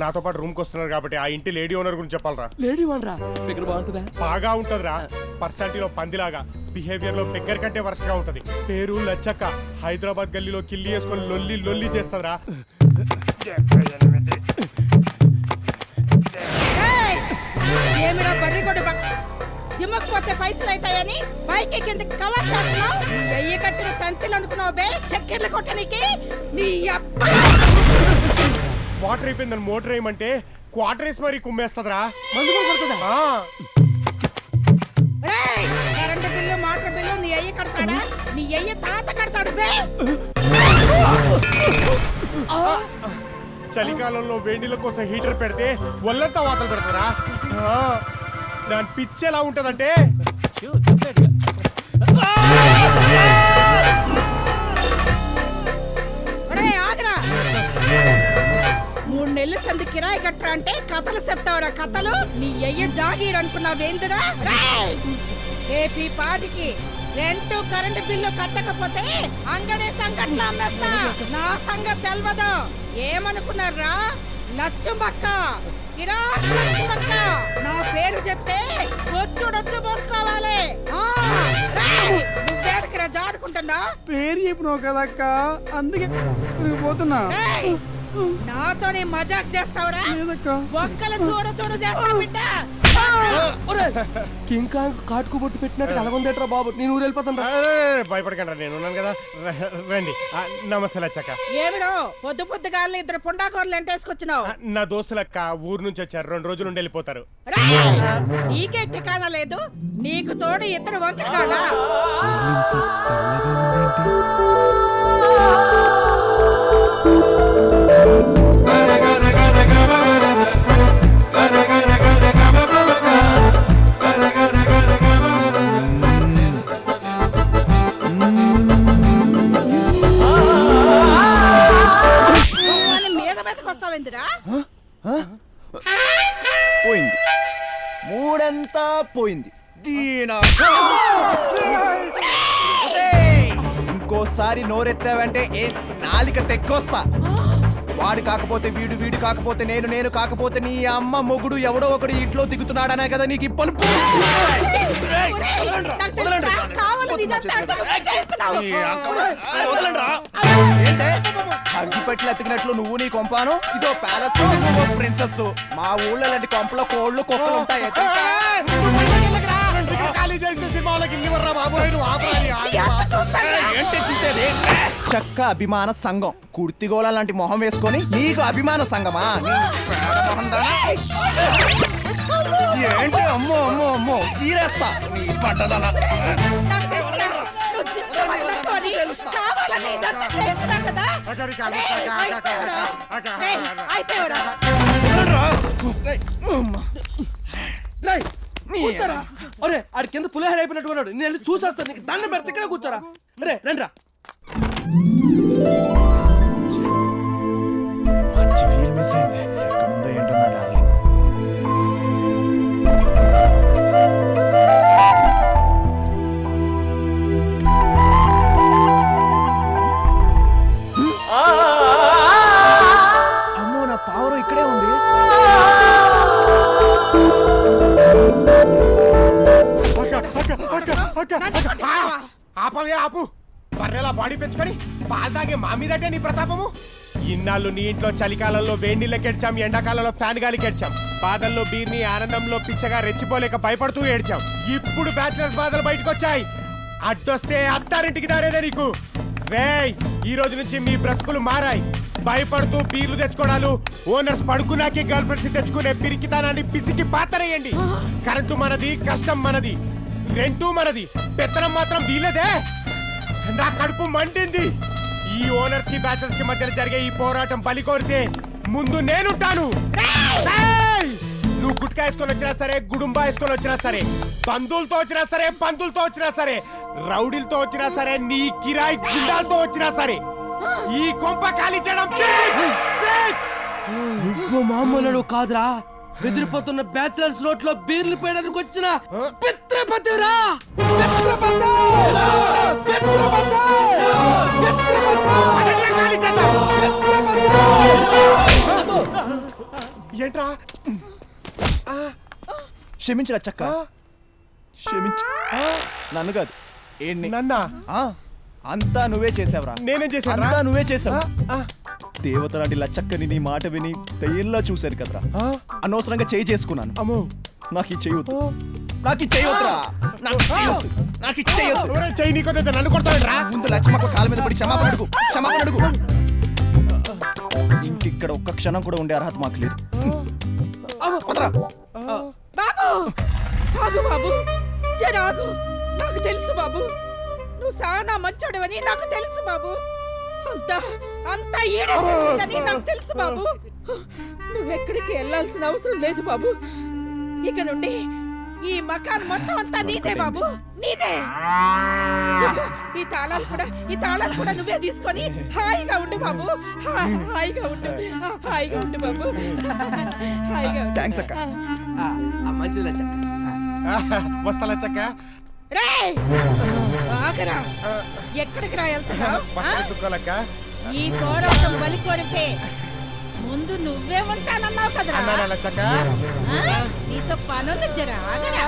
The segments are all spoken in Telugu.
నాతో పాటు రూమ్ కి వస్తున్నారు కాబట్టి ఆ ఇంటి లేడీ ఓనర్ గురించి చెప్పాలరా. లేడీ ఓనరా? ఫిగర్ బాగుంటుందా? బాగా ఉంటదిరా. పర్సనాలిటీలో పందిలాగా, బిహేవియర్ లో బెగ్గర్ కంటే వరస్ట్ గా ఉంటది. పేరు లచ్చక్క. హైదరాబాద్ గల్లీలో కిల్లి వేసుకొని లొల్లి లొల్లి చేస్తదిరా. ఏమిరా బర్రిగొడ్డు జిమ్మకు పోతే పైసలు అవుతాయని పైకి కిందకి కవర్ చేస్తున్నావు. నీ అయ్యి కట్టిన తంతిలు అనుకున్నావు బే చక్కెర్లు కొట్టనికి. నీ వాటర్ అయిపోయిందని మోటర్ వేయమంటే క్వార్టర్ వేసి మరీ కుమ్మేస్తదిరా. మందు కూడా కొడుతుందా? కరెంటు బిల్లు మోటార్ బిల్లు నీ అయ్యి కడతాడా? నీ అయ్యి తాత కడతాడు బే. చలికాలంలో వేడిల కోసం హీటర్ పెడితే ఒళ్ళంతా వాతలు పెడతారా. దాని పిచ్చి ఎలా ఉంటదంటే ఆగరా 3 నెలల సంది కిరాయి కట్టరా అంటే కథలు చెప్తావురా కథలు. నీ అయ్య జాగీడు అనుకున్నావేందిరా? ఏపీ పాటికి రెంటు కరెంటు బిల్లు కట్టకపోతే అంగడి సంగట్లో అమ్మేస్తా. నా సంగతి తెలవదు. ఏమనుకున్నారా? లచ్చుమక్క కిరాక్ లచ్చుమక్క. నా పేరు చెప్తే వచ్చుడొచ్చు పోసుకోవాలి. నువ్వేటకిరా జాడుకుంటున్నా? పేరు చెప్పినావు కదక్క, అందుకే పోతున్నా. నాతోనే మజాక్ చేస్తావురా? ఒక్కల చూర చూర చేస్తా బిడ్డ. కింగ్ కాంగ్ కాటుకు బొట్టు పెట్టినట్టు అలాగుందేట్రా బాబు. నేను ఊరు వెళ్ళిపోతాను. భయపడకండి, నేను ఉన్నాను కదా. రండి. నమస్తే లచ్చక్క. ఏమిడో పొద్దు పొద్దుగాలని 2 పుండాకోర్లు ఎంటేసుకొచ్చినావు? నా దోస్తులక్క ఊరు నుంచి వచ్చారు. 2 రోజులు ఉండి వెళ్ళిపోతారు. నీకే ఠికానా లేదు. నీకు తోడు 2 వంకరగాలా? పోయింది, మూడంతా పోయింది. ఇంకోసారి నోరెత్తావంటే నాలిక తెక్కొస్తా. వాడు కాకపోతే వీడు, వీడు కాకపోతే నేను, నేను కాకపోతే నీ అమ్మ మొగుడు ఎవడో ఒకడు ఇంట్లో దిగుతున్నాడనే కదా నీకు ఈ పలుపు. ఏంటే అగ్గిపెట్లు ఎత్తికినట్లు నువ్వు నీ కొంపాను, ఇదో ప్యాలెస్, నువ్వు ప్రిన్సెస్. మా ఊళ్ళో లాంటి కొంపలో కోళ్ళు కుక్కలు ఉంటాయి. చక్క అభిమాన సంఘం కుర్తిగోళ లాంటి మొహం వేసుకొని నీకు అభిమాన సంఘమా? ఏంటి? అమ్మో అమ్మో అమ్మో చీరేస్తా నీ పడ్డదన. అరే ఆడి కింద పులిహార అయిపోయినట్టున్నాడు. నేను వెళ్ళి చూసేస్తాను. నీకు దండం పెడితే ఇక్కడ కూర్చోరా. రే రండి. మంచి ఫీల్ మిస్ అయింది. ఎక్కడుందో ఏంటో నా డార్లింగ్. అమ్మో నా పావురం ఇక్కడే ఉంది. ఆపవే ఆపు. బర్రెలా బాడీ పెంచుకొని పాలు తాగే మా మీదటే నీ ప్రతాపము. ఇన్నాళ్ళు నీ ఇంట్లో చలికాలంలో వేడినీళ్ళకి ఏడ్చాం, ఎండాకాలంలో ఫ్యాన్ గాలికి ఏడ్చాం, బాధల్లో బీర్ని, ఆనందంలో పిచ్చగా రెచ్చిపోలేక భయపడుతూ ఏడ్చాం. ఇప్పుడు బ్యాచిలర్స్ బాధలు బయటకు వచ్చాయి. అడ్డొస్తే అత్తారింటికి దారేదే నీకు. రేయ్, ఈ రోజు నుంచి మీ బ్రతుకులు మారాయి. భయపడుతూ బీర్లు తెచ్చుకోవడాలు, ఓనర్స్ పడుకున్నాకే గర్ల్ ఫ్రెండ్స్ తెచ్చుకునే పిరికితనాన్ని పిసికి పాతరేయండి. కరెంటు మనది, కష్టం మనది, రెంటూ మనది, పెత్తనం మాత్రం వీలదే. నా కడుపు మండింది. ఈ ఓనర్స్ కి బ్యాచలర్స్ కి మధ్య జరిగే ఈ పోరాటం బలి కోరితే ముందు నేనుంటాను. నువ్వు గుట్కా వేసుకొని వచ్చినా సరే, గుడుంబా వేసుకొని వచ్చినా సరే, బంధువులతో వచ్చినా సరే, పందులతో వచ్చినా సరే, రౌడీలతో వచ్చినా సరే, నీ కిరాయి గుండాలతో వచ్చినా సరే, ఈ కొంప ఖాళీ చేయడం ఫిక్స్. నువ్వు మామూలు కాదురా. బెదిరిపోతున్న బ్యాచిలర్స్ రోడ్ లో బీర్లు పేయడానికి వచ్చిన పిత్రపతిరా. ఏంట్రా క్షమించరా చక్క క్షమించు నన్ను కాదు ఏంటి నన్నా అంతా నువ్వే చేసావురా నేనేం చేశాను అంతా నువ్వే చేసావు దేవత లాంటి లచ్చక్కని నీ మాట విని దయ్యంలా చూశాను కదరా అనవసరంగా చేయి చేసుకున్నాను అమ్మో నాకు ఈ చేయొద్దు నాకు ఈ చేయొద్దురా నాకు ఈ చేయొద్దు చెయ్యి నీకొద్దు నన్ను కొడతాడురా ముందు లచ్చమ్మకు కాళ్ళ మీద పడి క్షమాపణ అడుగు ఇంకిక్కడ ఒక్క క్షణం కూడా ఉండే అర్హత మాకు లేదు వదరా. బాబు ఆగు బాబు జరాగు. నాకు తెలుసు బాబు, నువ్వు చాలా మంచోడవని నాకు తెలుసు బాబు. అంతా ఈడేసేసిందని నాకు తెలుసు బాబు. నువ్వెక్కడికి వెళ్ళాల్సిన అవసరం లేదు బాబు. ఇక నుండి ఈ మకాన్ మొత్తం అంతా నీదే బాబు, నీదే. ఈ తాళాలు కూడా నువ్వే తీసుకొని హాయిగా ఉండు బాబు, హాయిగా ఉండు బాబు, హాయిగా ఉండు. థ్యాంక్స్ అక్క. మంచిది లచ్చక్క. వస్తా లచ్చక్క. రేయ్ ఆగరా, ఎక్కడికి రా వెళ్తున్నావు? దుఃఖాలక్క ఈ పోరాటం బలి కోరితే ముందు నువ్వే ఉంటానన్నావు కదరా. లచ్చక్క నీతో పనుంది, జరా ఆగరా.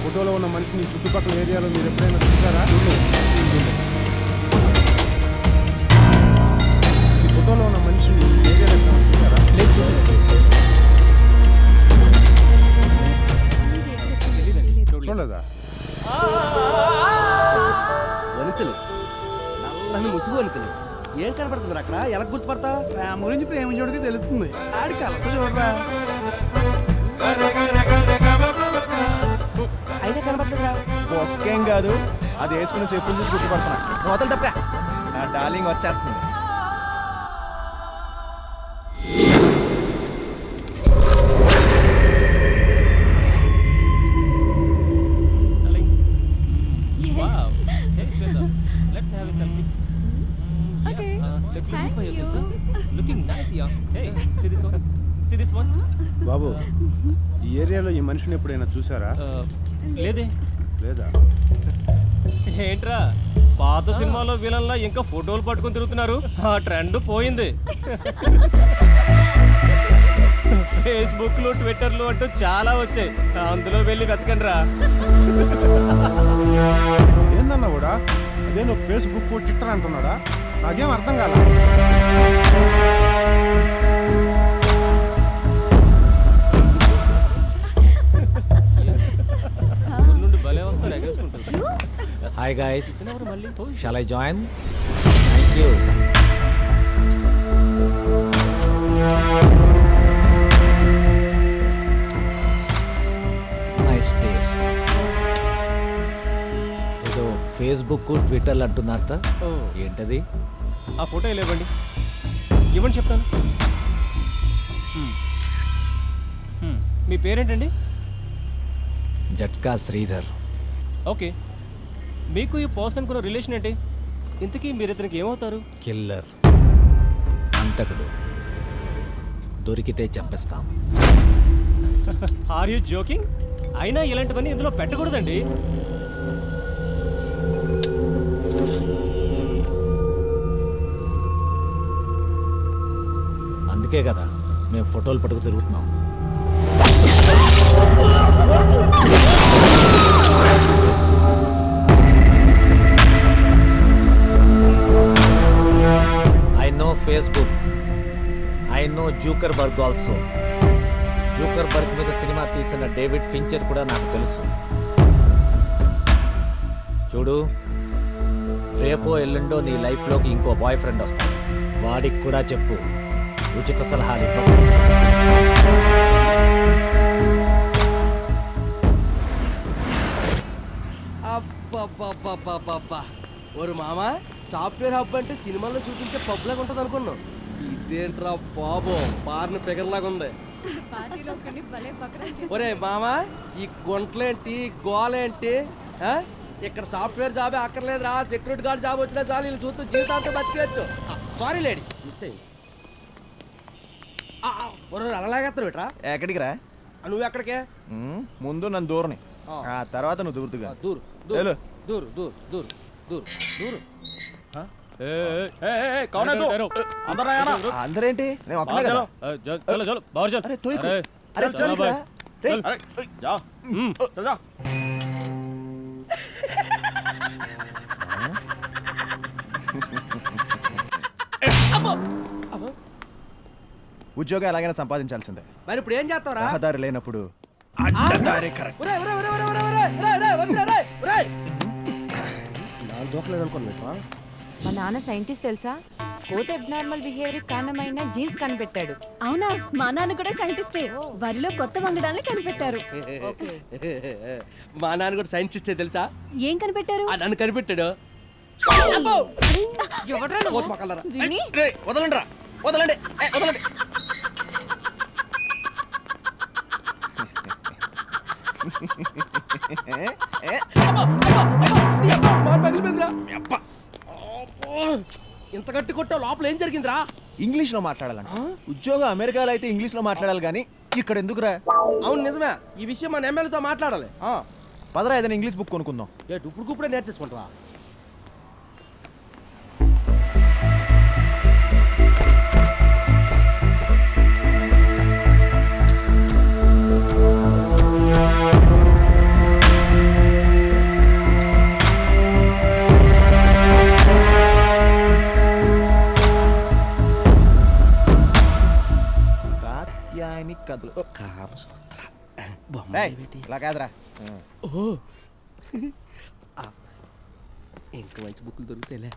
ఫోటోలో ఉన్న మనిషిని చుట్టుపక్కల ఏరియాలో మీరు ఎప్పుడైనా చూసారా? ఈ ఫోటోలో ఉన్న మనిషిని ఏరియాలో ఎప్పుడైనా చూసారా? చూడలేదా? వనితలు, నల్లని ముసుగు వనితలు. ఏం కనపడుతుంది అక్కడ? ఎలా గుర్తుపడతా? ప్రేమ గురించి ప్రేమించడానికి తెలుస్తుంది. ఆడి కలతో చూడరా. అయినా కనపడలేదురా. ఒక్కేం కాదు, అది వేసుకుని చెప్పులు చూసి గుర్తుపడుతున్నా. నువ్వు వదలు తప్ప నా డార్లింగ్ వచ్చేస్తుంది. బాబు, ఈ ఏరియాలో ఈ మనిషిని ఎప్పుడైనా చూసారా? లేదే. లేదా? ఏంట్రా పాత సినిమాలో విలన్లా ఇంకా ఫోటోలు పట్టుకొని తిరుగుతున్నారు? ఆ ట్రెండ్ పోయింది. ఫేస్బుక్లు ట్విట్టర్లు అంటూ చాలా వచ్చాయి, అందులో వెళ్ళి వెతకండిరా. ఏందన్నా కూడా అదేందో ఫేస్బుక్ ట్విట్టర్ అంటున్నాడా? నాకేం అర్థం కాల. నుండి భలే వస్తారు ఎగేసుకుంటారు. Hi guys, shall I join? Thank you. Nice taste. ఏదో ఫేస్బుక్ ట్విట్టర్లు అంటున్నారట, ఏంటది? ఆ ఫోటో లేవండి, ఇవ్వండి చెప్తాను. మీ పేరేంటండి? జట్కా శ్రీధర్. ఓకే, మీకు ఈ పర్సన్ కున్న రిలేషన్ ఏంటి? ఇంతకీ మీరు ఇతనికి ఏమవుతారు? కిల్లర్, అంతకుడు. దొరికితే చంపేస్తాం. Are you joking? అయినా ఇలాంటివన్నీ ఇందులో పెట్టకూడదండి. అందుకే కదా మేము ఫోటోలు పట్టుకు తిరుగుతున్నాం. I know Facebook. I know Zuckerberg also. Zuckerberg మీద సినిమా తీసిన డేవిడ్ ఫించర్ కూడా నాకు తెలుసు. చూడు, రేపో ఎల్లుండో నీ లైఫ్లోకి ఇంకో బాయ్ ఫ్రెండ్ వస్తాడు. వాడికి కూడా చెప్పు, ఉచిత సలహాలు ఇవ్వకు. అబ్బా, ఒరు మామ, సాఫ్ట్వేర్ హబ్ అంటే సినిమాల్లో చూపించే పబ్ లాగా ఉంటుంది అనుకున్నాం. ఇదేంట్రా బాబో, పార్న ఫిగర్ లాగా ఉంది. ఒరే మామ, ఈ గుంటలేంటి గోలేంటి? ఇక్కడ సాఫ్ట్వేర్ జాబే అక్కర్లేదురా, సెక్యూరిటీ గార్డ్ జాబ్ వచ్చినా చాలు వీళ్ళు చూస్తూ జీవితాంతం బతికేయచ్చు. సారీ లేడీస్, మిస్ అయ్యింది. అలా లాగేస్తావు ఏట్రా ఎక్కడికి రా నువ్వు ఎక్కడికే ముందు నన్ను దూరని ఆ తర్వాత నువ్వు దూరుతుగా దూరు వెళ్ళు. దూరు దూరు దూరు దూరు దూరు అందరేంటి నేను ఒక్కనే కదా అరే తోయకు అరే చలికి రా రేయ్. ఉద్యోగం ఎలాగైనా సంపాదించాల్సిందే మరి ఇప్పుడు ఏం చేస్తావురా రహదారి లేనప్పుడు అడ్డదారి కరెక్ట్. దూకలేదు అనుకున్నా మా నాన్న సైంటిస్ట్ తెలుసా కోత అబ్నార్మల్ బిహేవియర్ కారణమైన జీన్స్ కనిపెట్టాడు. అవునా మా నాన్న కూడా సైంటిస్టే వరిలో కొత్త వంగడాన్ని కనిపెట్టారు. మా నాన్న కూడా సైంటిస్టే తెలుసా ఏం కనిపెట్టారు? నన్ను కనిపెట్టాడు ఎవడ్రా నువ్వు? విని? వదలండి రా వదలండి వదలండి ఇంత గట్టి కొట్టావు లోపల ఏం జరిగిందిరా ఇంగ్లీష్ లో మాట్లాడాలంట ఉద్యోగం అమెరికాలో అయితే ఇంగ్లీష్ లో మాట్లాడాలి కానీ ఇక్కడ ఎందుకురా? అవును నిజమే ఈ విషయం మన ఎమ్మెల్యేతో మాట్లాడాలి పదరా ఏదైనా ఇంగ్లీష్ బుక్ కొనుక్కుందాం. ఇప్పుడే నేర్చేసుకుంటావా కాత్యాయని కథలు కామసూత్ర రేయ్, ఇలా కాదురా. ఓహో ఇంకా మంచి బుక్కులు దొరుకుతాయిలే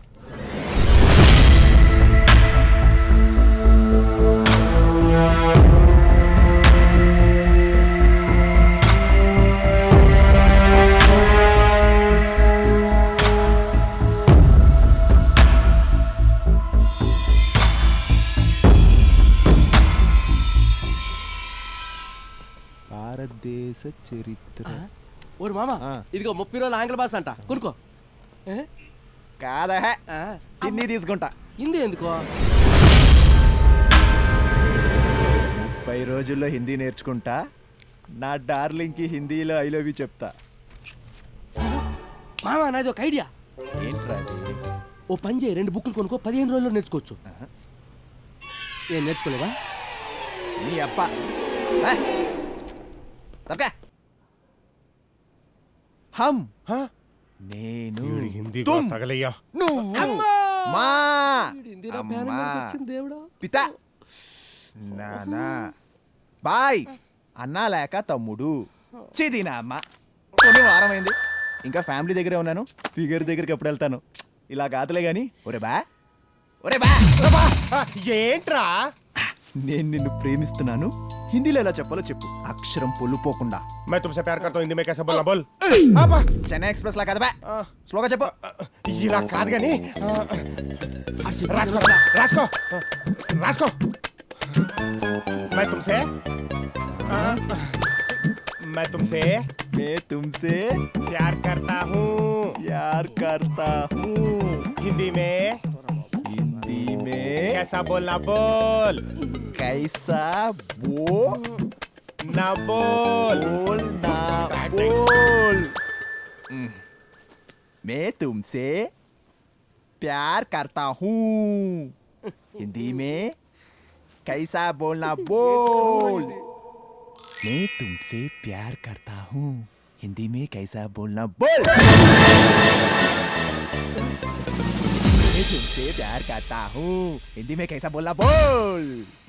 భారతదేశ చరిత్ర ఓరి మామ ఇదిగో 30 రోజులు ఆంగ్ల భాష అంట కొనుక్కో కాదా హిందీ తీసుకుంటా. హిందీ ఎందుకో 30 రోజుల్లో హిందీ నేర్చుకుంటా. నా డార్లింగ్కి హిందీలో ఐ లవ్ యూ చెప్తా. మామ నాది ఒక ఐడియా ఏంట్రా అది? ఓ పని చేయి 2 బుక్కులు కొనుక్కో 15 రోజుల్లో నేర్చుకోవచ్చు ఏం నేర్చుకోలేవా నీ అప్ప తప్పకా హమ్ నేను హిందీ తుమ్ తగలయ్యా. నువ్వు మా అమ్మా దేవుడా పిత నానా బాయ్ అన్నా లేక తమ్ముడు చిదినా అమ్మ. కొన్ని వారమైంది ఇంకా ఫ్యామిలీ దగ్గరే ఉన్నాను. ఫిగర్ దగ్గరికి ఎప్పుడు వెళ్తాను? ఇలా కాదులే గాని ఒరే బా ఒరే బా ఏంట్రా నేను నిన్ను ప్రేమిస్తున్నాను. హిందీలో ఎలా చెప్పాలో చెప్పు అక్షరం పొల్లుపోకుండా. मैं तुमसे प्यार करता हूँ हिंदी में कैसे बोलना बोल. చెన్నై ఎక్స్ప్రెస్ లా కదా బా స్లోగా చెప్పు. ఇలా కాదు కానీ రాసుకో రాసుకో రాసుకో. मैं तुमसे मैं तुमसे प्यार करता हूँ हिंदी में कैसा बोलना बोल. कैसा ना बोल बोल मैं तुमसे प्यार करता हूँ हिंदी में कैसा बोलना बोल. मैं तुमसे प्यार करता हूँ हिंदी में कैसा बोलना बोल. मैं तुमसे प्यार करता हूँ हिंदी में कैसा बोलना बोल.